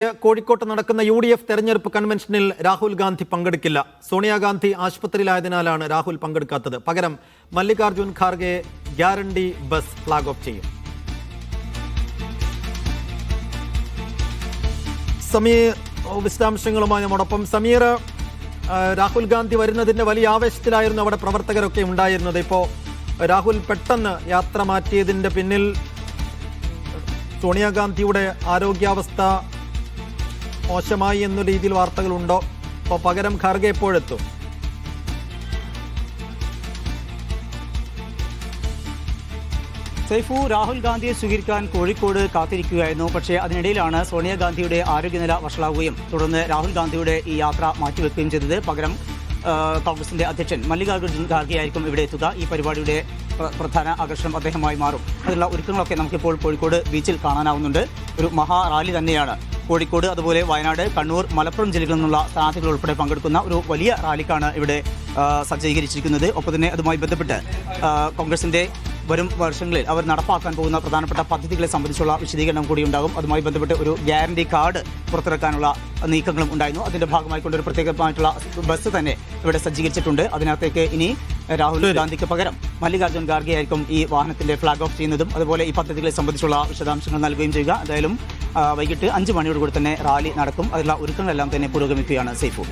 കോഴിക്കോട്ട് നടക്കുന്ന UDF തെരഞ്ഞെടുപ്പ് കൺവെൻഷനിൽ രാഹുൽ ഗാന്ധി പങ്കെടുക്കില്ല. സോണിയാഗാന്ധി ആശുപത്രിയിലായതിനാലാണ് രാഹുൽ പങ്കെടുക്കാത്തത്. പകരം Mallikarjun Kharge guarantee bus flag off ചെയ്യും. സമീർ വിശദാംശങ്ങളുമായി നമ്മോടൊപ്പം. സമീർ, രാഹുൽ ഗാന്ധി വരുന്നതിന്റെ വലിയ ആവേശത്തിലായിരുന്നു അവിടെ പ്രവർത്തകരൊക്കെ ഉണ്ടായിരുന്നത്. ഇപ്പോൾ രാഹുൽ പെട്ടെന്ന് യാത്ര മാറ്റിയതിന്റെ പിന്നിൽ സോണിയാഗാന്ധിയുടെ ആരോഗ്യാവസ്ഥ മോശമായി എന്ന രീതിയിൽ വാർത്തകളുണ്ടോ? അപ്പോൾ പകരം ഖാർഗെ എപ്പോഴെത്തും? സൈഫു, രാഹുൽ ഗാന്ധിയെ സ്വീകരിക്കാൻ കോഴിക്കോട് കാത്തിരിക്കുകയായിരുന്നു. പക്ഷേ അതിനിടയിലാണ് സോണിയാഗാന്ധിയുടെ ആരോഗ്യനില വഷളാവുകയും തുടർന്ന് രാഹുൽ ഗാന്ധിയുടെ ഈ യാത്ര മാറ്റിവെക്കുകയും ചെയ്തത്. പകരം കോൺഗ്രസിന്റെ അധ്യക്ഷൻ മല്ലികാർജുൻ ഖാർഗെ ആയിരിക്കും ഇവിടെ എത്തുക. ഈ പരിപാടിയുടെ പ്രധാന ആകർഷണം അദ്ദേഹമായി മാറും. അതിനുള്ള ഒരുക്കങ്ങളൊക്കെ നമുക്കിപ്പോൾ കോഴിക്കോട് ബീച്ചിൽ കാണാനാവുന്നുണ്ട്. ഒരു മഹാ റാലി തന്നെയാണ് കോഴിക്കോട്, അതുപോലെ വയനാട്, കണ്ണൂർ, മലപ്പുറം ജില്ലകളിൽ നിന്നുള്ള സ്ഥാനാർത്ഥികൾ ഉൾപ്പെടെ പങ്കെടുക്കുന്ന ഒരു വലിയ റാലിക്കാണ് ഇവിടെ സജ്ജീകരിച്ചിരിക്കുന്നത്. ഒപ്പം തന്നെ അതുമായി ബന്ധപ്പെട്ട് കോൺഗ്രസിന്റെ വരും വർഷങ്ങളിൽ അവർ നടപ്പാക്കാൻ പോകുന്ന പ്രധാനപ്പെട്ട പദ്ധതികളെ സംബന്ധിച്ചുള്ള വിശദീകരണം കൂടി ഉണ്ടാകും. അതുമായി ബന്ധപ്പെട്ട് ഒരു ഗ്യാരണ്ടി കാർഡ് പുറത്തിറക്കാനുള്ള നീക്കങ്ങളും ഉണ്ടായിരുന്നു. അതിന്റെ ഭാഗമായിക്കൊണ്ട് ഒരു പ്രത്യേകമായിട്ടുള്ള ബസ് തന്നെ ഇവിടെ സജ്ജീകരിച്ചിട്ടുണ്ട്. അതിനകത്തേക്ക് ഇനി രാഹുൽ ഗാന്ധിക്ക് പകരം മല്ലികാർജുൻ ഖാർഗെ ആയിരിക്കും ഈ വാഹനത്തിന്റെ ഫ്ലാഗ് ഓഫ് ചെയ്യുന്നതും അതുപോലെ ഈ പദ്ധതികളെ സംബന്ധിച്ചുള്ള വിശദാംശങ്ങൾ നൽകുകയും ചെയ്യുക. എന്തായാലും വൈകിട്ട് 5 മണിയോടുകൂടി തന്നെ റാലി നടക്കും. അതിലുള്ള ഒരുക്കങ്ങളെല്ലാം തന്നെ പുരോഗമിക്കുകയാണ്. സൈഫു.